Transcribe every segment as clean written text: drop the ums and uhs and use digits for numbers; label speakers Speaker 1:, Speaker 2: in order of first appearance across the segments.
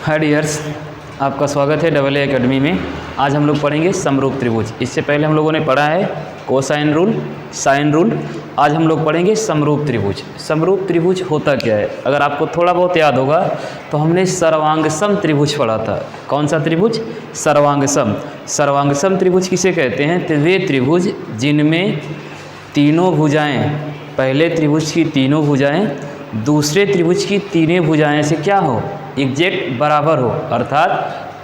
Speaker 1: हाय dears, आपका स्वागत है AA एकेडमी में। आज हम लोग पढ़ेंगे समरूप त्रिभुज। इससे पहले हम लोगों ने पढ़ा है कोसाइन रूल, साइन रूल। आज हम लोग पढ़ेंगे समरूप त्रिभुज। समरूप त्रिभुज होता क्या है? अगर आपको थोड़ा बहुत याद होगा तो हमने सर्वांगसम त्रिभुज पढ़ा था। कौन सा त्रिभुज? सर्वांगसम। सर्वांगसम त्रिभुज किसे कहते हैं? तो वे त्रिभुज जिनमें तीनों भुजाएं, पहले त्रिभुज की तीनों भुजाएं दूसरे त्रिभुज की तीनों भुजाएं से क्या हो? एग्जैक्ट बराबर हो। अर्थात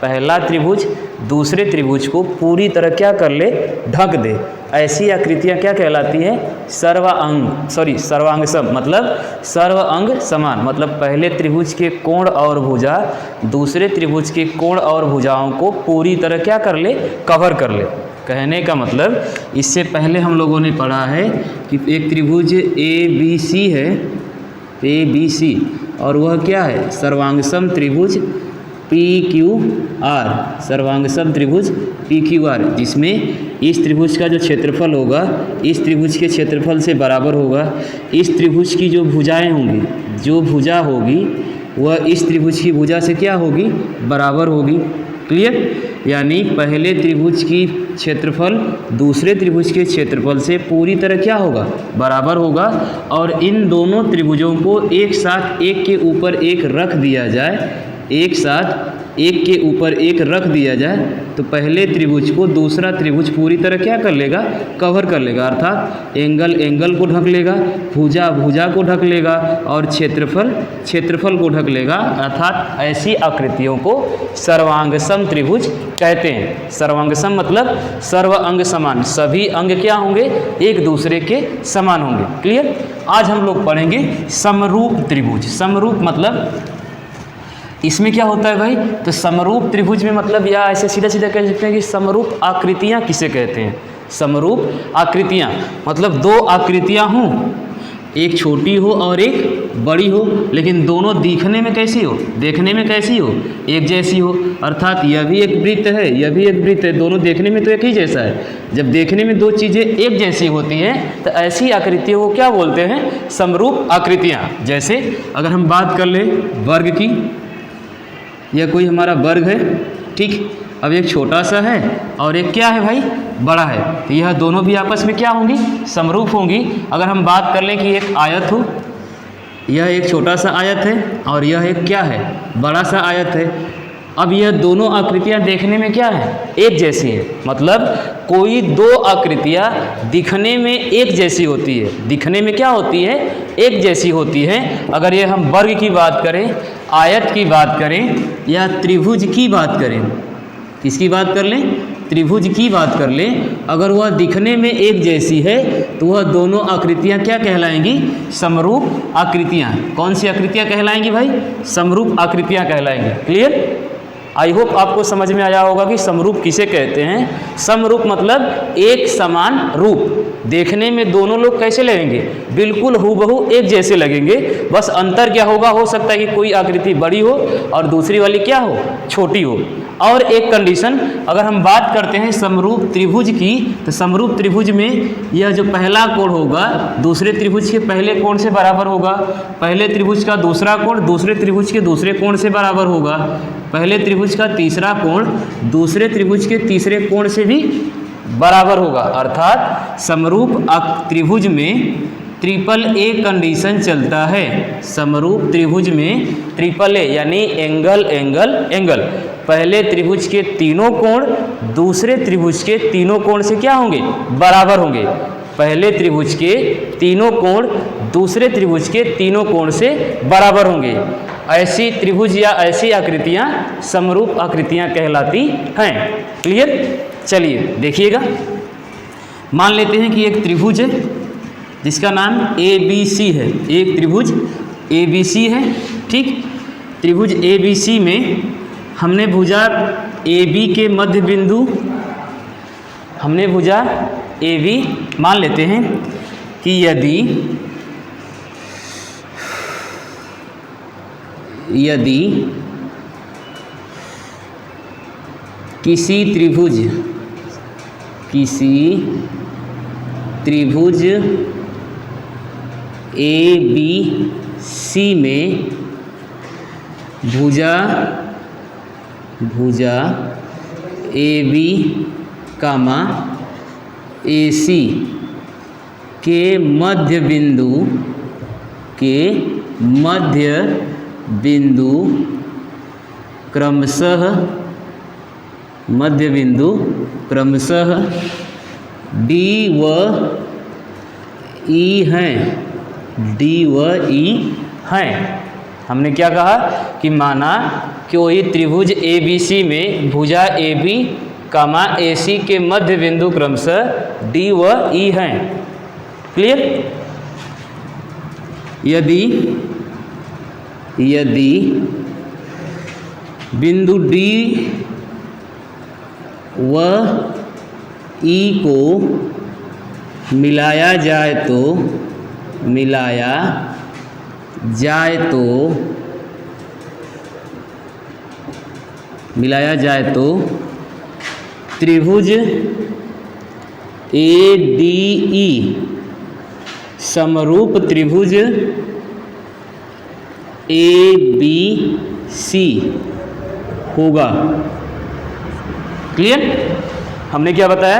Speaker 1: पहला त्रिभुज दूसरे त्रिभुज को पूरी तरह क्या कर ले? ढक दे। ऐसी आकृतियां क्या कहलाती हैं? सर्वांगसम। मतलब सर्व अंग समान। मतलब पहले त्रिभुज के कोण और भुजा दूसरे त्रिभुज के कोण और भुजाओं को पूरी तरह क्या कर ले? कवर कर ले। कहने का मतलब, इससे पहले हम लोगों ने पढ़ा है कि एक त्रिभुज ABC है, ABC, और वह क्या है? सर्वांगसम त्रिभुज PQR। सर्वांगसम त्रिभुज PQR, जिसमें इस त्रिभुज का जो क्षेत्रफल होगा इस त्रिभुज के क्षेत्रफल से बराबर होगा। इस त्रिभुज की जो भुजाएं होंगी, जो भुजा होगी वह इस त्रिभुज की भुजा से क्या होगी? बराबर होगी। क्लियर? यानी पहले त्रिभुज की क्षेत्रफल दूसरे त्रिभुज के क्षेत्रफल से पूरी तरह क्या होगा? बराबर होगा। और इन दोनों त्रिभुजों को एक साथ एक के ऊपर एक रख दिया जाए, एक साथ एक के ऊपर एक रख दिया जाए तो पहले त्रिभुज को दूसरा त्रिभुज पूरी तरह क्या कर लेगा? कवर कर लेगा। अर्थात एंगल एंगल को ढक लेगा, भुजा भुजा को ढक लेगा और क्षेत्रफल क्षेत्रफल को ढक लेगा। अर्थात ऐसी आकृतियों को सर्वांगसम त्रिभुज कहते हैं। सर्वांगसम मतलब सर्व अंग समान। सभी अंग क्या होंगे? एक दूसरे के समान होंगे। क्लियर? आज हम लोग पढ़ेंगे समरूप त्रिभुज। समरूप मतलब इसमें क्या होता है भाई? तो समरूप त्रिभुज में मतलब, या ऐसे सीधा सीधा कह सकते हैं कि समरूप आकृतियां किसे कहते हैं? समरूप आकृतियां मतलब दो आकृतियां हों, एक छोटी हो और एक बड़ी हो, लेकिन दोनों दिखने में कैसी हो? देखने में कैसी हो? एक जैसी हो। अर्थात यह भी एक वृत्त है, यह भी एक वृत्त है, दोनों देखने में तो एक ही जैसा है। जब देखने में दो चीज़ें एक जैसी होती हैं तो ऐसी आकृतियों को क्या बोलते हैं? समरूप आकृतियाँ। जैसे अगर हम बात कर लें वर्ग की, यह कोई हमारा वर्ग है, ठीक। अब एक छोटा सा है और एक क्या है भाई? बड़ा है। तो यह दोनों भी आपस में क्या होंगी? समरूप होंगी। अगर हम बात कर लें कि एक आयत हो, यह एक छोटा सा आयत है और यह एक क्या है? बड़ा सा आयत है। अब यह दोनों आकृतियां देखने में क्या है? एक जैसी है। मतलब कोई दो आकृतियां दिखने में एक जैसी होती है। दिखने में क्या होती है? एक जैसी होती है। अगर ये हम वर्ग की बात करें, आयत की बात करें या त्रिभुज की बात करें, किसकी बात कर लें? त्रिभुज की बात कर लें। अगर वह दिखने में एक जैसी है तो वह दोनों आकृतियां क्या कहलाएंगी? समरूप आकृतियां। कौन सी आकृतियां कहलाएंगी भाई? समरूप आकृतियां कहलाएंगी। क्लियर? आई होप आपको समझ में आया होगा कि समरूप किसे कहते हैं। समरूप मतलब एक समान रूप। देखने में दोनों लोग कैसे लगेंगे? बिल्कुल हूबहू एक जैसे लगेंगे। बस अंतर क्या होगा? हो सकता है कि कोई आकृति बड़ी हो और दूसरी वाली क्या हो? छोटी हो। और एक कंडीशन, अगर हम बात करते हैं समरूप त्रिभुज की, तो समरूप त्रिभुज में यह जो पहला कोण होगा दूसरे त्रिभुज के पहले कोण से बराबर होगा। पहले त्रिभुज का दूसरा कोण दूसरे त्रिभुज के दूसरे कोण से बराबर होगा। पहले त्रिभुज का तीसरा कोण दूसरे त्रिभुज के तीसरे कोण से भी बराबर होगा। अर्थात समरूप त्रिभुज में AAA कंडीशन चलता है। समरूप त्रिभुज में AAA यानी एंगल एंगल एंगल। पहले त्रिभुज के तीनों कोण दूसरे त्रिभुज के तीनों कोण से क्या होंगे? बराबर होंगे। पहले त्रिभुज के तीनों कोण दूसरे त्रिभुज के तीनों कोण से बराबर होंगे। ऐसी त्रिभुज या ऐसी आकृतियां समरूप आकृतियां कहलाती हैं। क्लियर? चलिए देखिएगा। मान लेते हैं कि एक त्रिभुज है जिसका नाम ABC है। एक त्रिभुज ABC है, ठीक। त्रिभुज ABC में हमने भुजा AB के मध्य बिंदु, हमने भुजा AB मान लेते हैं कि यदि किसी त्रिभुज ABC में भुजा भुजा AB, AC के मध्य बिंदु क्रमशः D व E हैं। हमने क्या कहा कि माना कि वही त्रिभुज ABC में भुजा AB, AC के मध्य बिंदु क्रमशः D व E हैं। क्लियर? यदि बिंदु D व E को मिलाया जाए तो त्रिभुज ADE समरूप त्रिभुज ABC होगा। क्लियर? हमने क्या बताया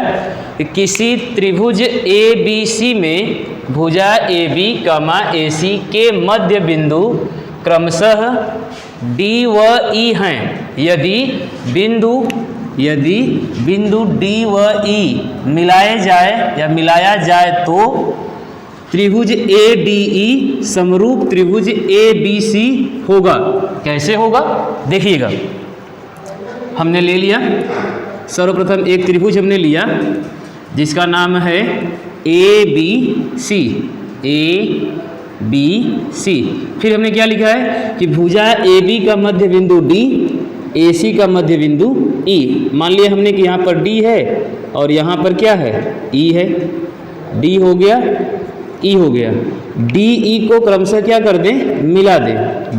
Speaker 1: कि किसी त्रिभुज ABC में भुजा AB, AC के मध्य बिंदु क्रमशः D व E हैं। यदि बिंदु D व E मिलाया जाए तो त्रिभुज ADE समरूप त्रिभुज ABC होगा। कैसे होगा देखिएगा। हमने ले लिया सर्वप्रथम एक त्रिभुज हमने लिया जिसका नाम है ABC। फिर हमने क्या लिखा है कि भुजा AB का मध्य बिंदु D, AC का मध्य बिंदु E। मान लिया हमने कि यहाँ पर D है और यहाँ पर क्या है E है। D हो गया, E हो गया। DE को क्रमशः क्या कर दें, मिला दें।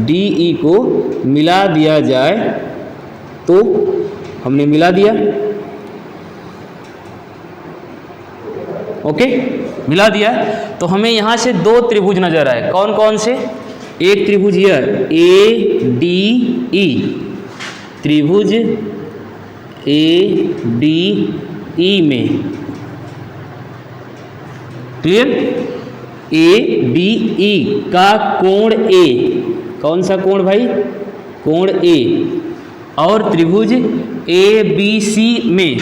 Speaker 1: DE को मिला दिया जाए तो हमने मिला दिया। ओके, मिला दिया तो हमें यहाँ से दो त्रिभुज नजर आए। कौन कौन से? एक त्रिभुज यह ADE, त्रिभुज ADE में। क्लियर? ADE का कोण A, कौन सा कोण भाई? कोण A। और त्रिभुज ABC में,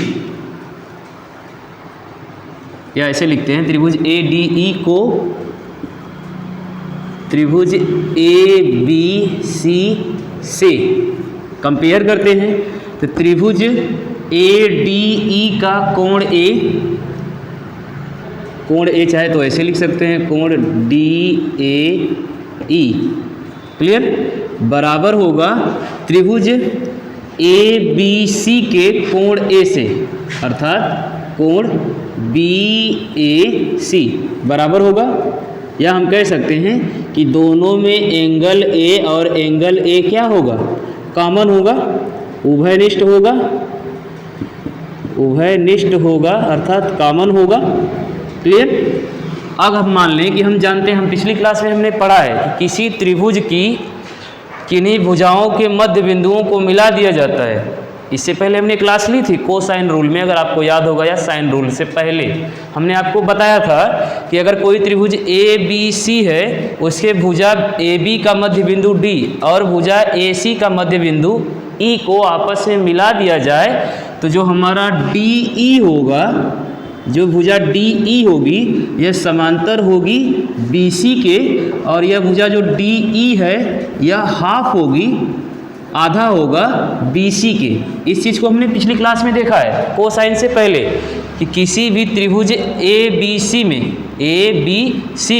Speaker 1: या ऐसे लिखते हैं त्रिभुज ADE को त्रिभुज ABC से कंपेयर करते हैं तो त्रिभुज ADE का कोण A चाहे तो ऐसे लिख सकते हैं कोण DAE। क्लियर? बराबर होगा त्रिभुज ABC के कोण A से, अर्थात कोण BAC बराबर होगा। या हम कह सकते हैं कि दोनों में एंगल A और एंगल A क्या होगा? कॉमन होगा, उभयनिष्ठ होगा अर्थात कॉमन होगा। क्लियर? अब हम मान लें कि हम जानते हैं, हम पिछली क्लास में हमने पढ़ा है कि किसी त्रिभुज की किन्हीं भुजाओं के मध्य बिंदुओं को मिला दिया जाता है। इससे पहले हमने क्लास ली थी कोसाइन रूल में, अगर आपको याद होगा, या साइन रूल से पहले हमने आपको बताया था कि अगर कोई त्रिभुज ABC है, उसके भुजा AB का मध्य बिंदु D और भुजा AC का मध्य बिंदु E को आपस में मिला दिया जाए तो जो हमारा DE होगा, जो भुजा DE होगी यह समांतर होगी BC के, और यह भुजा जो DE है यह हाफ होगी, आधा होगा BC के। इस चीज़ को हमने पिछली क्लास में देखा है कोसाइन से पहले कि किसी भी त्रिभुज ABC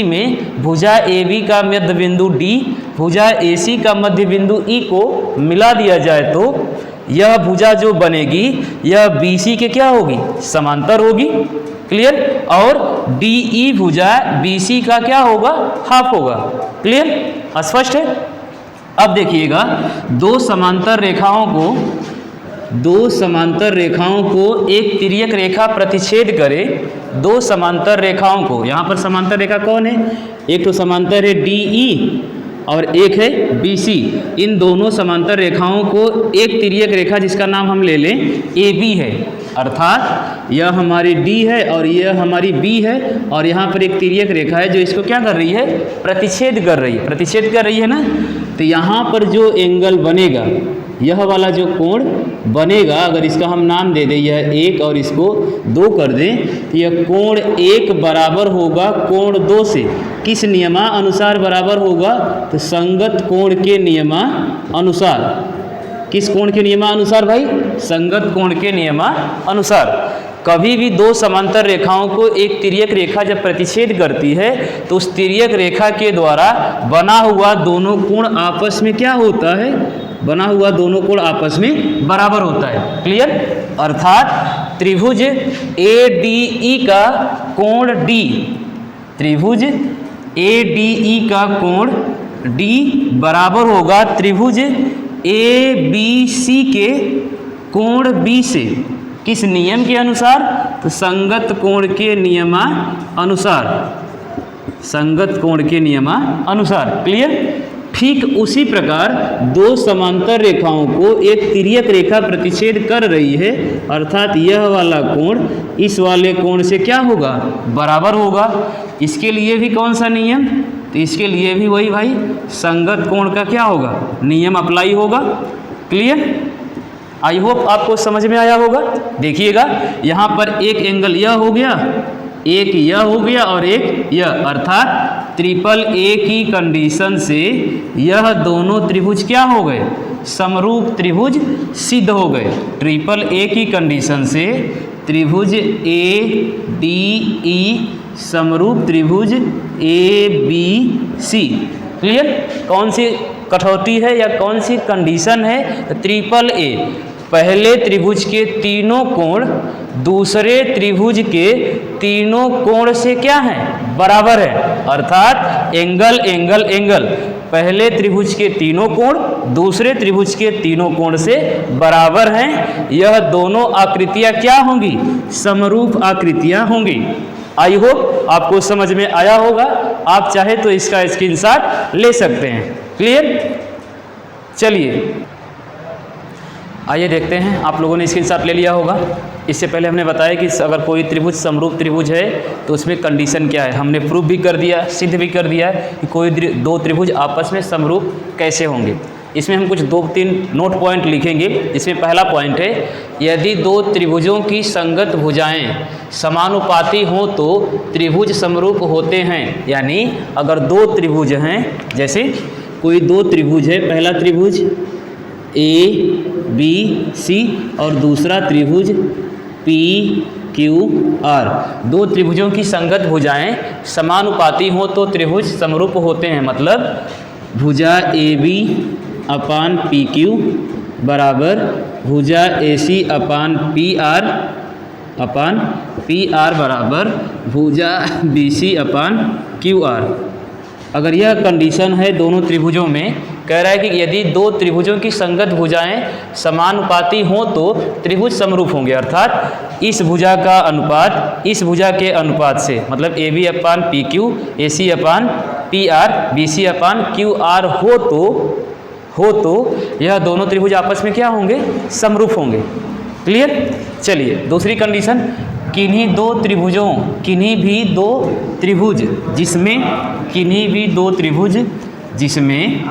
Speaker 1: में भुजा AB का मध्य बिंदु D, भुजा AC का मध्य बिंदु E को मिला दिया जाए तो यह भुजा जो बनेगी यह BC के क्या होगी? समांतर होगी। क्लियर? और DE भुजा BC का क्या होगा? हाफ होगा। क्लियर? स्पष्ट है? अब देखिएगा, दो समांतर रेखाओं को एक तिर्यक रेखा प्रतिच्छेद करे। दो समांतर रेखाओं को, यहाँ पर समांतर रेखा कौन है? एक तो समांतर है DE और एक है BC। इन दोनों समांतर रेखाओं को एक तिर्यक रेखा जिसका नाम हम ले लें AB है, अर्थात यह हमारी D है और यह हमारी B है, और यहाँ पर एक तिर्यक रेखा है जो इसको क्या कर रही है, प्रतिच्छेद कर रही है, प्रतिच्छेद कर रही है ना। तो यहाँ पर जो एंगल बनेगा, यह वाला जो कोण बनेगा, अगर इसका हम नाम दे दें यह 1 और इसको 2 कर दें, तो यह कोण 1 बराबर होगा कोण 2 से। किस नियमानुसार बराबर होगा, तो संगत कोण के नियमानुसार। किस कोण के नियमानुसार भाई, संगत कोण के नियमानुसार। कभी भी दो समांतर रेखाओं को एक तिर्यक रेखा जब प्रतिच्छेद करती है तो उस तिर्यक रेखा के द्वारा बना हुआ दोनों कोण आपस में क्या होता है, बना हुआ दोनों कोण आपस में बराबर होता है। क्लियर। अर्थात त्रिभुज ADE का कोण D, त्रिभुज ADE का कोण D बराबर होगा त्रिभुज ABC के कोण B से। किस नियम के अनुसार, तो संगत कोण के नियमानुसार, संगत कोण के नियमानुसार। क्लियर। ठीक उसी प्रकार दो समांतर रेखाओं को एक तिर्यक रेखा प्रतिच्छेद कर रही है, अर्थात यह वाला कोण इस वाले कोण से क्या होगा, बराबर होगा। इसके लिए भी कौन सा नियम, तो इसके लिए भी वही भाई संगत कोण का क्या होगा, नियम अप्लाई होगा। क्लियर। आई होप आपको समझ में आया होगा। देखिएगा यहाँ पर एक एंगल यह हो गया, एक यह हो गया और एक यह, अर्थात ट्रिपल A की कंडीशन से यह दोनों त्रिभुज क्या हो गए, समरूप त्रिभुज सिद्ध हो गए। ट्रिपल A की कंडीशन से त्रिभुज ADE समरूप त्रिभुज ABC। क्लियर। कौन सी कटौती है या कौन सी कंडीशन है, ट्रिपल A पहले त्रिभुज के तीनों कोण दूसरे त्रिभुज के तीनों कोण से क्या है, बराबर है। अर्थात एंगल एंगल एंगल, पहले त्रिभुज के तीनों कोण दूसरे त्रिभुज के तीनों कोण से बराबर हैं। यह दोनों आकृतियां क्या होंगी, समरूप आकृतियां होंगी। आई होप आपको समझ में आया होगा। आप चाहे तो इसका स्क्रीनशॉट ले सकते हैं। क्लियर। चलिए आइए देखते हैं, आप लोगों ने स्क्रीनशॉट ले लिया होगा। इससे पहले हमने बताया कि अगर कोई त्रिभुज समरूप त्रिभुज है तो उसमें कंडीशन क्या है, हमने प्रूफ भी कर दिया, सिद्ध भी कर दिया कि कोई दो त्रिभुज आपस में समरूप कैसे होंगे। इसमें हम कुछ 2-3 नोट पॉइंट लिखेंगे। इसमें पहला पॉइंट है, यदि दो त्रिभुजों की संगत भुजाएं समानुपाती हों तो त्रिभुज समरूप होते हैं। यानी अगर दो त्रिभुज हैं, जैसे कोई दो त्रिभुज है, पहला त्रिभुज ABC और दूसरा त्रिभुज PQR, दो त्रिभुजों की संगत भुजाएं समानुपाती हों तो त्रिभुज समरूप होते हैं। मतलब भुजा AB अपान PQ बराबर भुजा AC अपान PR बराबर भुजा BC अपान QR। अगर यह कंडीशन है दोनों त्रिभुजों में, कह रहा है कि यदि दो त्रिभुजों की संगत भुजाएं समानुपाती हों तो त्रिभुज समरूप होंगे। अर्थात इस भुजा का अनुपात इस भुजा के अनुपात से, मतलब AB अपान PQ, AC अपान PR, BC अपान QR हो तो यह दोनों त्रिभुज आपस में क्या होंगे, समरूप होंगे। क्लियर। चलिए दूसरी कंडीशन, किन्हीं भी दो त्रिभुज जिसमें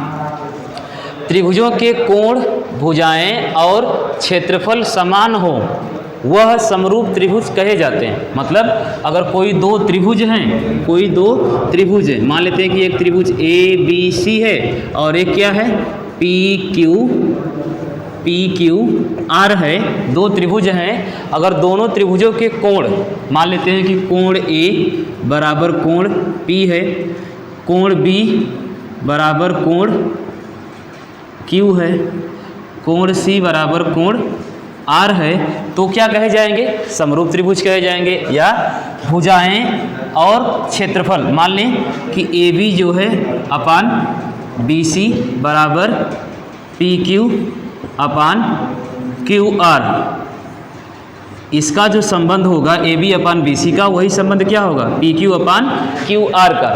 Speaker 1: त्रिभुजों के कोण भुजाएं और क्षेत्रफल समान हो वह समरूप त्रिभुज कहे जाते हैं। मतलब अगर कोई दो त्रिभुज हैं, मान लेते हैं कि एक त्रिभुज ABC है और एक क्या है PQR है, दो त्रिभुज हैं। अगर दोनों त्रिभुजों के कोण, मान लेते हैं कि कोण A बराबर कोण P है, कोण B बराबर कोण Q है, कोण C बराबर कोण R है, तो क्या कहे जाएंगे, समरूप त्रिभुज कहे जाएंगे। या भुजाएं और क्षेत्रफल, मान लें कि AB जो है अपान BC बराबर PQ अपान QR। इसका जो संबंध होगा AB अपान BC का, वही संबंध क्या होगा, PQ अपान QR का।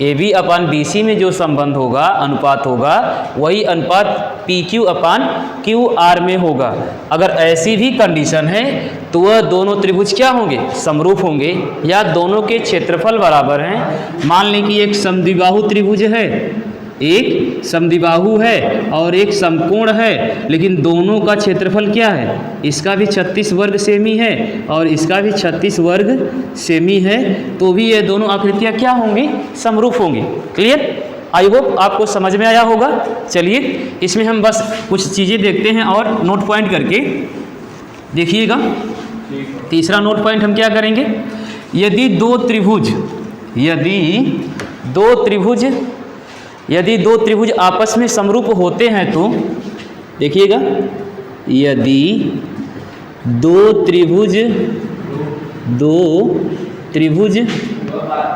Speaker 1: ए बी अपान बी सी में जो संबंध होगा, अनुपात होगा, वही अनुपात P Q upon Q are में होगा। अगर ऐसी भी कंडीशन है तो वह दोनों त्रिभुज क्या होंगे, समरूप होंगे या दोनों के क्षेत्रफल बराबर हैं। मान लें कि एक समद्विबाहु त्रिभुज है, एक समद्विबाहु है और एक समकोण है, लेकिन दोनों का क्षेत्रफल क्या है, इसका भी 36 वर्ग सेमी है और इसका भी 36 वर्ग सेमी है, तो भी ये दोनों आकृतियाँ क्या होंगी, समरूप होंगी। क्लियर? आई होप आपको समझ में आया होगा। चलिए इसमें हम बस कुछ चीज़ें देखते हैं और नोट पॉइंट करके देखिएगा। तीसरा नोट पॉइंट हम क्या करेंगे, यदि दो त्रिभुज आपस में समरूप होते हैं तो, देखिएगा, यदि दो त्रिभुज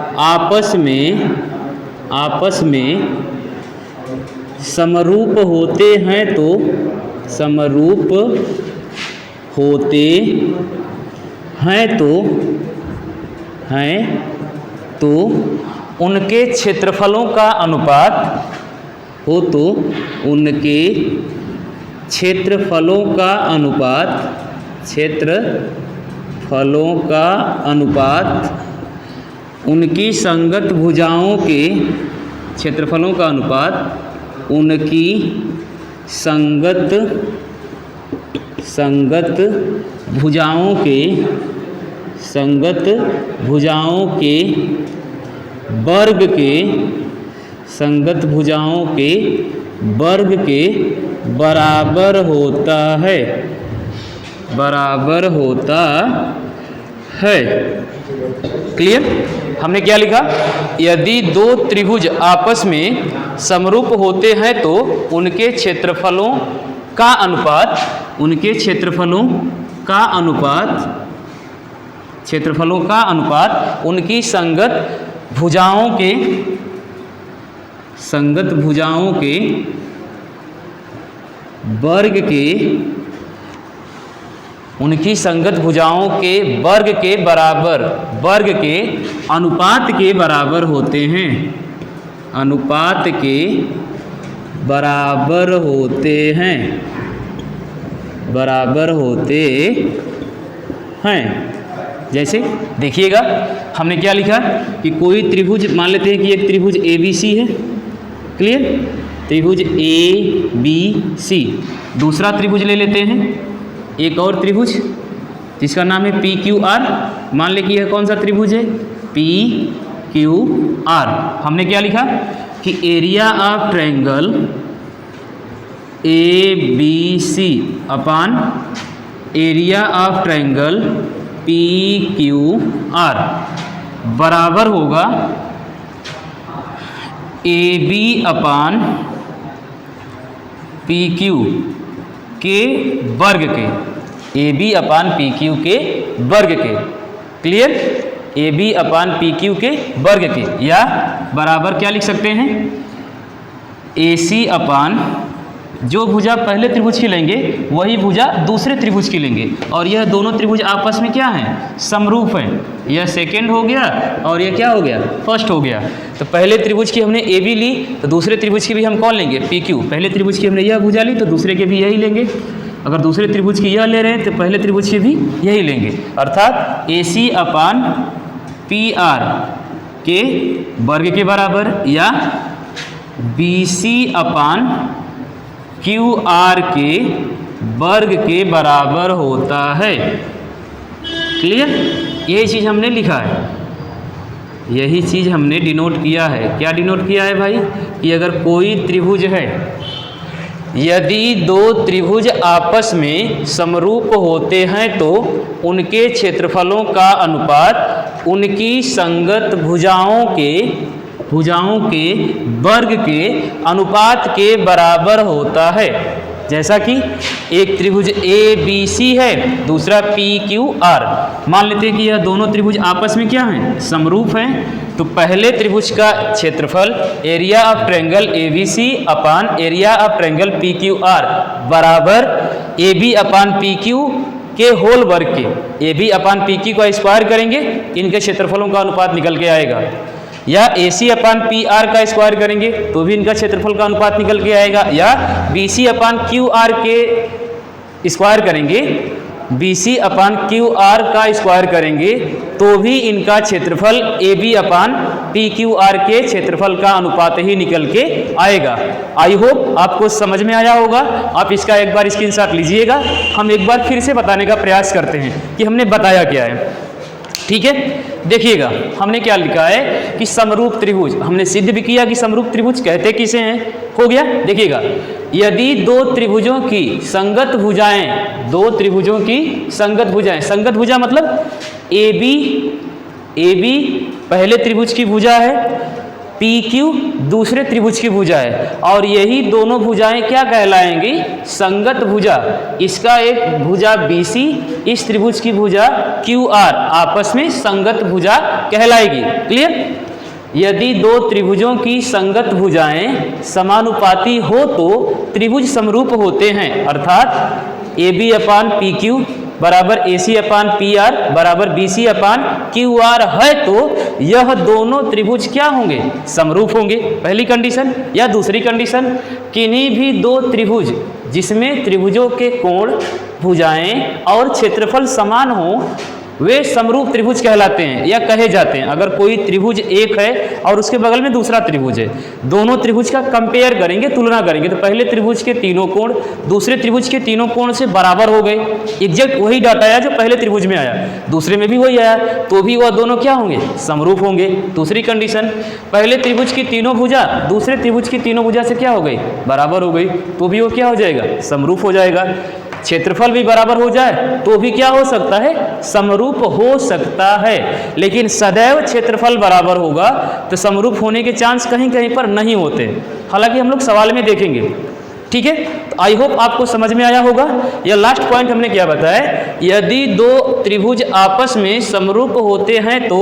Speaker 1: आपस में समरूप होते हैं तो उनके क्षेत्रफलों का अनुपात उनकी संगत भुजाओं के क्षेत्रफलों का अनुपात उनकी संगत भुजाओं के वर्ग के बराबर होता है। क्लियर? हमने क्या लिखा, यदि दो त्रिभुज आपस में समरूप होते हैं तो उनके क्षेत्रफलों का अनुपात उनकी संगत भुजाओं के वर्ग के अनुपात के बराबर होते हैं। जैसे देखिएगा, हमने क्या लिखा कि कोई त्रिभुज, मान लेते हैं कि एक त्रिभुज ए बी सी है। क्लियर? त्रिभुज ए बी सी। दूसरा त्रिभुज ले लेते हैं, एक और त्रिभुज जिसका नाम है पी क्यू आर। मान ले कि यह कौन सा त्रिभुज है, पी क्यू आर। हमने क्या लिखा कि area of triangle A B C upon area of triangle P Q R बराबर होगा A B upon P Q के वर्ग के, A B upon P Q के वर्ग के। Clear? A B upon P Q के वर्ग के, या बराबर क्या लिख सकते हैं, ए सी अपान जो भुजा पहले त्रिभुज की लेंगे वही भुजा दूसरे त्रिभुज की लेंगे, और यह दोनों त्रिभुज आपस में क्या हैं, समरूप हैं। यह सेकेंड हो गया और यह क्या हो गया, फर्स्ट हो गया। तो पहले त्रिभुज की हमने ए बी ली, तो दूसरे त्रिभुज की भी हम कौन लेंगे, पी क्यू। पहले त्रिभुज की हमने यह भुजा ली तो दूसरे के भी यही लेंगे। अगर दूसरे त्रिभुज की यह ले रहे हैं तो पहले त्रिभुज की भी यही लेंगे, अर्थात ए सी अपान पी आर के वर्ग के बराबर, या B C upon Q R के वर्ग के बराबर होता है। क्लियर? यही चीज़ हमने लिखा है, यही चीज़ हमने डिनोट किया है। क्या डिनोट किया है भाई, कि अगर कोई त्रिभुज है, यदि दो त्रिभुज आपस में समरूप होते हैं तो उनके क्षेत्रफलों का अनुपात उनकी संगत भुजाओं के वर्ग के अनुपात के बराबर होता है। जैसा कि एक त्रिभुज ए बी सी है, दूसरा पी क्यू आर। मान लेते हैं कि यह दोनों त्रिभुज आपस में क्या हैं, समरूप हैं। तो पहले त्रिभुज का क्षेत्रफल area of triangle A B C upon area of triangle P Q R बराबर A B upon P Q के होल वर्ग के। A B upon P Q का स्क्वायर करेंगे, इनके क्षेत्रफलों का अनुपात निकल के आएगा। या AC अपान PR का स्क्वायर करेंगे तो भी इनका क्षेत्रफल का अनुपात निकल के आएगा, या BC अपान QR के स्क्वायर करेंगे, BC अपान QR का स्क्वायर करेंगे तो भी इनका क्षेत्रफल AB अपान PQR के क्षेत्रफल का अनुपात ही निकल के आएगा। आई होप आपको समझ में आया होगा। आप इसका एक बार स्क्रीनशॉट लीजिएगा, हम एक बार फिर से बताने का प्रयास करते हैं कि हमने बताया क्या है। ठीक है, देखिएगा हमने क्या लिखा है कि समरूप त्रिभुज, हमने सिद्ध भी किया कि समरूप त्रिभुज कहते किसे हैं, हो गया। देखिएगा, यदि दो त्रिभुजों की संगत भुजाएं, दो त्रिभुजों की संगत भुजाएं, संगत भुजा मतलब AB पहले त्रिभुज की भुजा है, PQ दूसरे त्रिभुज की भुजा है, और यही दोनों भुजाएं क्या कहलाएंगी, संगत भुजा। इसका एक भुजा BC, इस त्रिभुज की भुजा QR आपस में संगत भुजा कहलाएगी। क्लियर। यदि दो त्रिभुजों की संगत भुजाएं समानुपाती हो तो त्रिभुज समरूप होते हैं, अर्थात AB अपान PQ बराबर AC अपान PR बराबर BC अपान QR है तो यह दोनों त्रिभुज क्या होंगे, समरूप होंगे। पहली कंडीशन। या दूसरी कंडीशन, किन्हीं भी दो त्रिभुज जिसमें त्रिभुजों के कोण, भुजाएं और क्षेत्रफल समान हो वे समरूप त्रिभुज कहलाते हैं या कहे जाते हैं। अगर कोई त्रिभुज एक है और उसके बगल में दूसरा त्रिभुज है, दोनों त्रिभुज का कंपेयर करेंगे, तुलना करेंगे, तो पहले त्रिभुज के तीनों कोण दूसरे त्रिभुज के तीनों कोण से बराबर हो गए, एग्जैक्ट वही डाटा आया जो पहले त्रिभुज में आया, दूसरे में भी वही आया, तो भी वह दोनों क्या होंगे, समरूप होंगे। दूसरी कंडीशन, पहले त्रिभुज की तीनों भुजा दूसरे त्रिभुज की तीनों भुजा से क्या हो गई, बराबर हो गई, तो भी वो क्या हो जाएगा, समरूप हो जाएगा। क्षेत्रफल भी बराबर हो जाए तो भी क्या हो सकता है, समरूप हो सकता है। लेकिन सदैव क्षेत्रफल बराबर होगा तो समरूप होने के चांस कहीं कहीं पर नहीं होते, हालांकि हम लोग सवाल में देखेंगे। ठीक है, तो आई होप आपको समझ में आया होगा। यह लास्ट पॉइंट हमने क्या बताया, यदि दो त्रिभुज आपस में समरूप होते हैं तो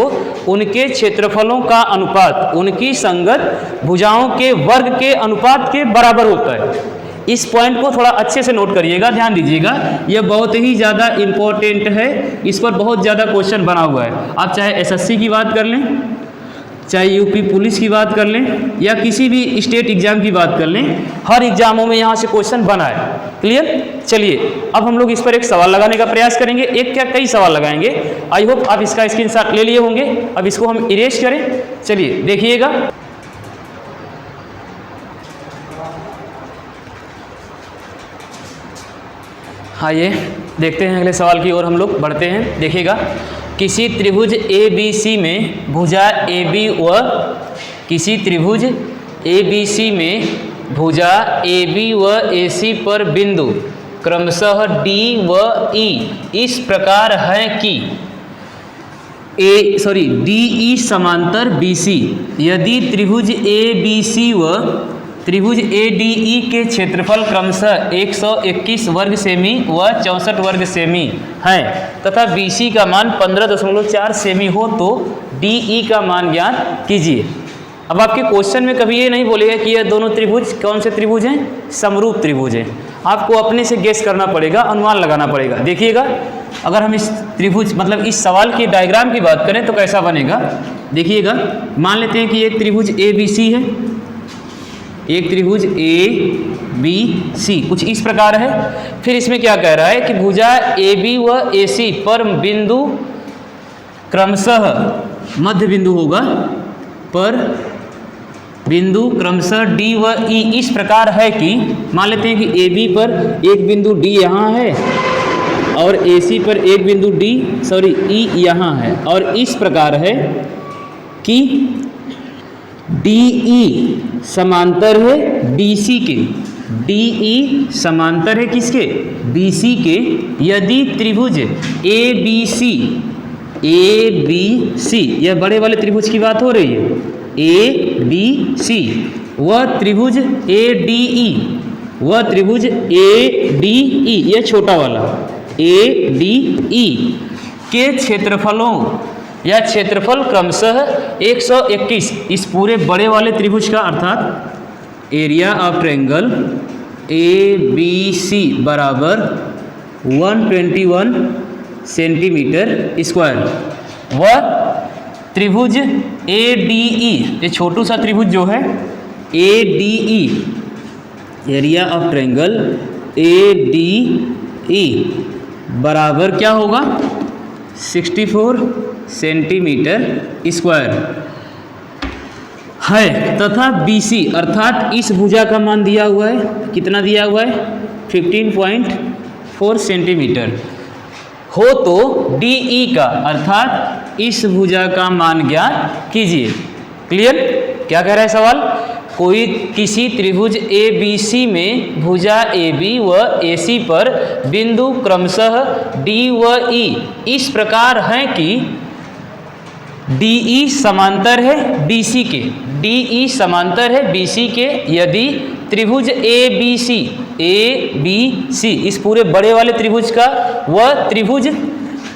Speaker 1: उनके क्षेत्रफलों का अनुपात उनकी संगत भुजाओं के वर्ग के अनुपात के बराबर होता है। इस पॉइंट को थोड़ा अच्छे से नोट करिएगा, ध्यान दीजिएगा, यह बहुत ही ज़्यादा इम्पोर्टेंट है, इस पर बहुत ज़्यादा क्वेश्चन बना हुआ है। आप चाहे SSC की बात कर लें, चाहे UP पुलिस की बात कर लें, या किसी भी स्टेट एग्जाम की बात कर लें, हर एग्जामों में यहाँ से क्वेश्चन बना है। क्लियर। चलिए अब हम लोग इस पर एक सवाल लगाने का प्रयास करेंगे, एक क्या कई सवाल लगाएंगे। आई होप आप इसका स्क्रीनशॉट ले लिए होंगे। अब इसको हम इरेज करें। चलिए देखिएगा, आइए देखते हैं अगले सवाल की ओर हम लोग बढ़ते हैं। देखिएगा, किसी त्रिभुज ABC में भुजा AB व किसी त्रिभुज ABC में भुजा AB व AC पर बिंदु क्रमशः D व E इस प्रकार है कि DE समांतर BC। यदि त्रिभुज ABC व त्रिभुज ADE के क्षेत्रफल क्रमशः 121 वर्ग सेमी व 64 वर्ग सेमी है तथा BC का मान 15.4 सेमी हो तो DE का मान ज्ञात कीजिए। अब आपके क्वेश्चन में कभी ये नहीं बोलेगा कि यह दोनों त्रिभुज कौन से त्रिभुज हैं, समरूप त्रिभुज हैं। आपको अपने से गेस करना पड़ेगा, अनुमान लगाना पड़ेगा। देखिएगा, अगर हम इस त्रिभुज मतलब इस सवाल के डायग्राम की बात करें तो कैसा बनेगा। देखिएगा, मान लेते हैं कि एक त्रिभुज ABC है, एक त्रिभुज ABC कुछ इस प्रकार है। फिर इसमें क्या कह रहा है कि भुजा AB व AC पर बिंदु क्रमशः मध्य बिंदु होगा, पर बिंदु क्रमशः D व E इस प्रकार है कि मान लेते हैं कि AB पर एक बिंदु D यहाँ है और AC पर एक बिंदु E यहाँ है, और इस प्रकार है कि DE समांतर है BC के, DE समांतर है किसके, BC के। यदि त्रिभुज ABC यह बड़े वाले त्रिभुज की बात हो रही है, ABC वह त्रिभुज ADE वह त्रिभुज ADE यह छोटा वाला ADE के क्षेत्रफलों या क्षेत्रफल क्रमशः 121 इस पूरे बड़े वाले त्रिभुज का, अर्थात एरिया ऑफ ट्रायंगल ABC बराबर 121 सेंटीमीटर स्क्वायर व त्रिभुज ADE, ये छोटू सा त्रिभुज जो है ADE, area of triangle ADE बराबर क्या होगा 64 सेंटीमीटर स्क्वायर है, तथा BC अर्थात इस भुजा का मान दिया हुआ है, कितना दिया हुआ है 15.4 सेंटीमीटर हो, तो DE का अर्थात इस भुजा का मान ज्ञात कीजिए। क्लियर? क्या कह रहा है सवाल? कोई किसी त्रिभुज ABC में भुजा AB व AC पर बिंदु क्रमशः D व E इस प्रकार हैं कि DE समांतर है BC के, DE समांतर है BC के, यदि त्रिभुज ABC इस पूरे बड़े वाले त्रिभुज का व त्रिभुज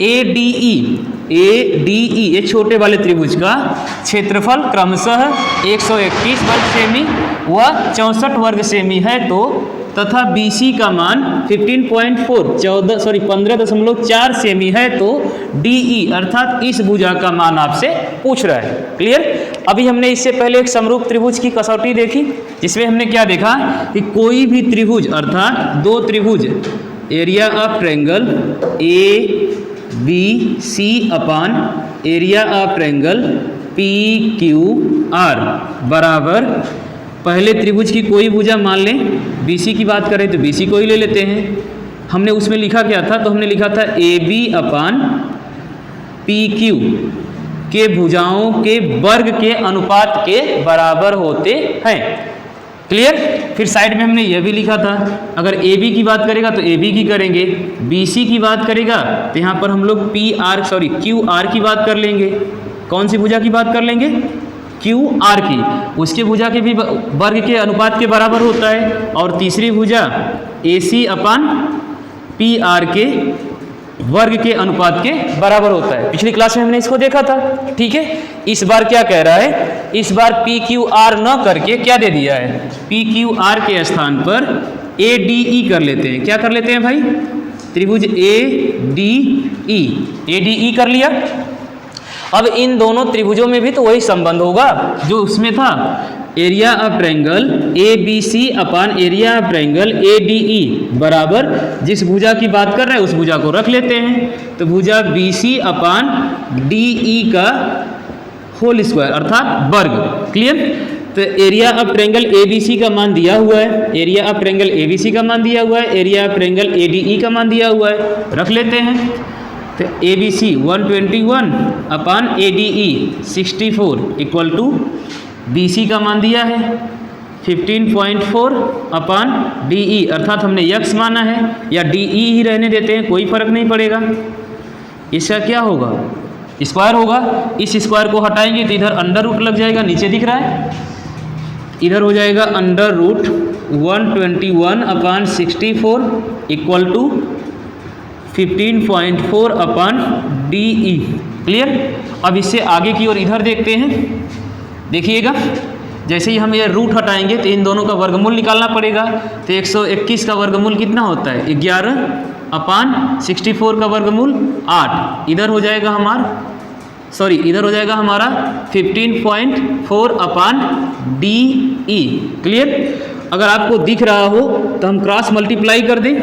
Speaker 1: ADE ये छोटे वाले त्रिभुज का क्षेत्रफल क्रमशः 121 वर्ग सेमी व 64 वर्ग सेमी है, तो तथा BC का मान 15.4 सेमी है, तो DE अर्थात इस भुजा का मान आपसे पूछ रहा है। क्लियर? अभी हमने इससे पहले एक समरूप त्रिभुज की कसौटी देखी, जिसमें हमने क्या देखा कि कोई भी त्रिभुज अर्थात दो त्रिभुज area of triangle ABC upon area of triangle PQR बराबर, पहले त्रिभुज की कोई भुजा मान लें, BC की बात करें तो BC को ही ले लेते हैं। हमने उसमें लिखा क्या था? तो हमने लिखा था AB अपान PQ के भुजाओं के वर्ग के अनुपात के बराबर होते हैं। क्लियर? फिर साइड में हमने यह भी लिखा था, अगर AB की बात करेगा तो AB की करेंगे, BC की बात करेगा तो यहाँ पर हम लोग QR की बात कर लेंगे। कौन सी भुजा की बात कर लेंगे? QR की, उसके भुजा के भी वर्ग के अनुपात के बराबर होता है, और तीसरी भुजा AC अपान PR के वर्ग के अनुपात के बराबर होता है। पिछली क्लास में हमने इसको देखा था। ठीक है, इस बार क्या कह रहा है? इस बार PQR न करके क्या दे दिया है? PQR के स्थान पर ADE कर लेते हैं। क्या कर लेते हैं भाई? त्रिभुज ADE कर लिया। अब इन दोनों त्रिभुजों में भी तो वही संबंध होगा जो उसमें था, area of triangle ABC upon area of triangle ADE बराबर, जिस भुजा की बात कर रहे हैं उस भुजा को रख लेते हैं, तो भुजा BC अपान DE का होल स्क्वायर अर्थात वर्ग। क्लियर? तो एरिया ऑफ ट्रायंगल ABC का मान दिया हुआ है, एरिया ऑफ ट्रायंगल ABC का मान दिया हुआ है, एरिया ऑफ ट्रायंगल ADE का मान दिया हुआ है, रख लेते हैं। तो ABC 121 upon ADE 64 equal to BC का मान दिया है 15.4 अपान DE, अर्थात हमने x माना है, या DE ही रहने देते हैं, कोई फर्क नहीं पड़ेगा। इसका क्या होगा? स्क्वायर होगा। इस स्क्वायर को हटाएंगे तो इधर अंडर रूट लग जाएगा, नीचे दिख रहा है, इधर हो जाएगा under root 121 upon 64 equal to 15.4 upon DE। Clear? अब इससे आगे की ओर इधर देखते हैं। देखिएगा, जैसे ही हम ये रूट हटाएंगे तो इन दोनों का वर्गमूल निकालना पड़ेगा। तो 121 का वर्गमूल कितना होता है? 11 अपान 64 का वर्गमूल 8। इधर हो जाएगा इधर हो जाएगा हमारा 15.4 अपान DE। क्लियर? अगर आपको दिख रहा हो तो हम क्रॉस मल्टीप्लाई कर दें।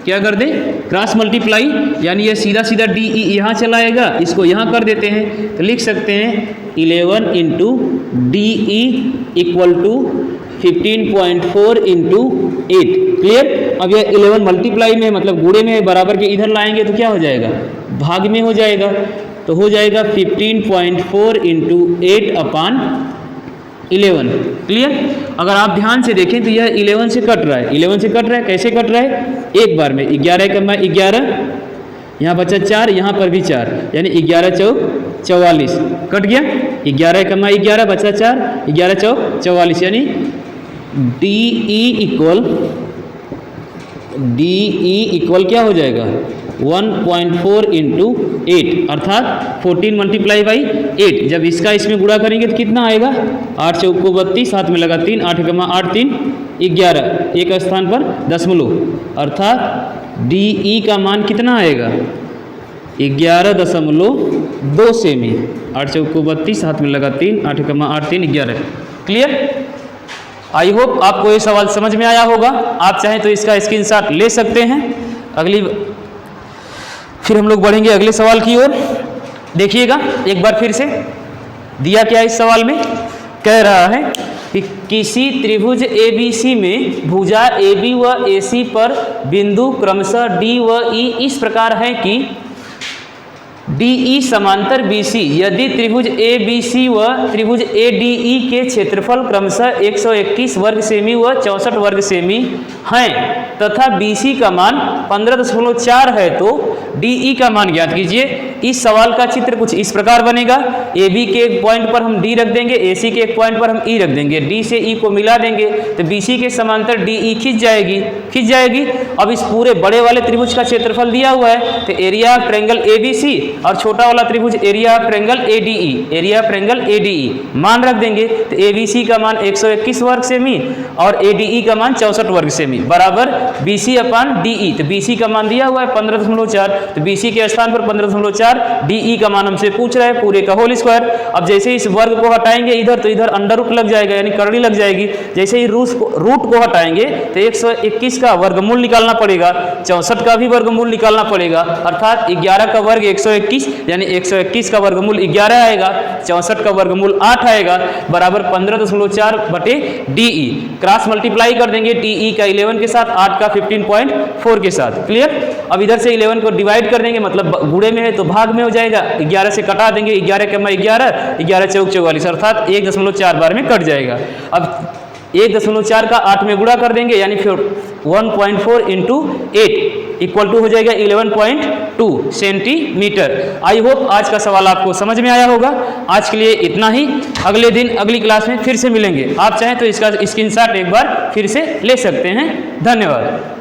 Speaker 1: क्या कर दें? क्रॉस मल्टीप्लाई, यानी ये सीधा सीधा DE यहाँ चला आएगा, इसको यहाँ कर देते हैं तो लिख सकते हैं 11 into DE equal to 15.4 into 8। Clear? अब यह 11 मल्टीप्लाई में मतलब गुणे में बराबर के इधर लाएंगे तो क्या हो जाएगा? भाग में हो जाएगा, तो हो जाएगा 15.4 इंटू 8 अपान 11। क्लियर? अगर आप ध्यान से देखें तो यह 11 से कट रहा है, 11 से कट रहा है। कैसे कट रहा है? एक बार में 11 का 11, यहाँ बचा 4, यहाँ पर भी 4, यानी 11 चौक 44 कट गया। 11 का 11 बचा 4, 11 चौक 44, यानी DE इक्वल क्या हो जाएगा? 1.4 इंटू 8 अर्थात 14 मल्टीप्लाई बाई 8। जब इसका इसमें गुणा करेंगे तो कितना आएगा? 8 चौक 32, हाथ में लगा 3, 8 का 8 3 11, एक स्थान पर दशमलव, अर्थात DE का मान कितना आएगा? 11.2 2 सेमी। 8 चौको 32, हाथ में लगा 3, 8 कमा 8 3 11। क्लियर? आई होप आपको ये सवाल समझ में आया होगा। आप चाहें तो इसका स्क्रीनशॉट ले सकते हैं। फिर हम लोग बढ़ेंगे अगले सवाल की ओर। देखिएगा एक बार फिर से दिया क्या इस सवाल में, कह रहा है कि किसी त्रिभुज ABC में भुजा AB व AC पर बिंदु क्रमशः D व E इस प्रकार है कि DE समांतर BC यदि त्रिभुज ABC व त्रिभुज ADE के क्षेत्रफल क्रमशः 121 वर्ग सेमी व 64 वर्ग सेमी हैं तथा BC का मान 15.4 है तो DE का मान ज्ञात कीजिए। इस सवाल का चित्र कुछ इस प्रकार बनेगा। AB के एक पॉइंट पर हम D रख देंगे, AC के एक पॉइंट पर हम E रख देंगे, D से E को मिला देंगे तो BC के समांतर DE खिंच जाएगी। अब इस पूरे बड़े वाले त्रिभुज का क्षेत्रफल दिया हुआ है तो एरिया ऑफ ट्रायंगल ABC और छोटा वाला त्रिभुज एरिया ऑफ ट्रायंगल ADE मान रख देंगे तो ABC का मान 121 वर्ग सेमी और ADE का मान 64 वर्ग सेमी बराबर BC अपान DE। तो BC का मान दिया हुआ है 15.4 तो BC के स्थान पर 15.4, DE का मान हमसे पूछ रहा है पूरे का होल स्क्वायर। अब जैसे इस वर्ग को हटाएंगे इधर तो इधर अंडर रूट लग जाएगा यानी करड़ी लग जाएगी। जैसे ही रूट को हटाएंगे तो 121 का वर्गमूल निकालना पड़ेगा, 64 का भी वर्गमूल निकालना पड़ेगा, अर्थात 11 का वर्ग 121 यानी 121 का वर्गमूल 11 आएगा, 64 का वर्गमूल 8 आएगा बराबर 15.4 बटे DE। क्रॉस मल्टीप्लाई कर देंगे DE का 11 के साथ, 8 का 15.4 के साथ। क्लियर? अब इधर से 11 को डिवाइड कर देंगे, मतलब गुणे में है तो भाग में हो जाएगा, 11 से कटा देंगे, 11 कमा 11, 11 चौक 44 अर्थात 1.4 बार में कट जाएगा। अब 1.4 का 8 में गुणा कर देंगे यानी फिर 1.4 इंटू 8 इक्वल टू हो जाएगा 11.2 सेंटीमीटर। आई होप आज का सवाल आपको समझ में आया होगा। आज के लिए इतना ही, अगले दिन अगली क्लास में फिर से मिलेंगे। आप चाहें तो इसका स्क्रीनशॉट एक बार फिर से ले सकते हैं। धन्यवाद।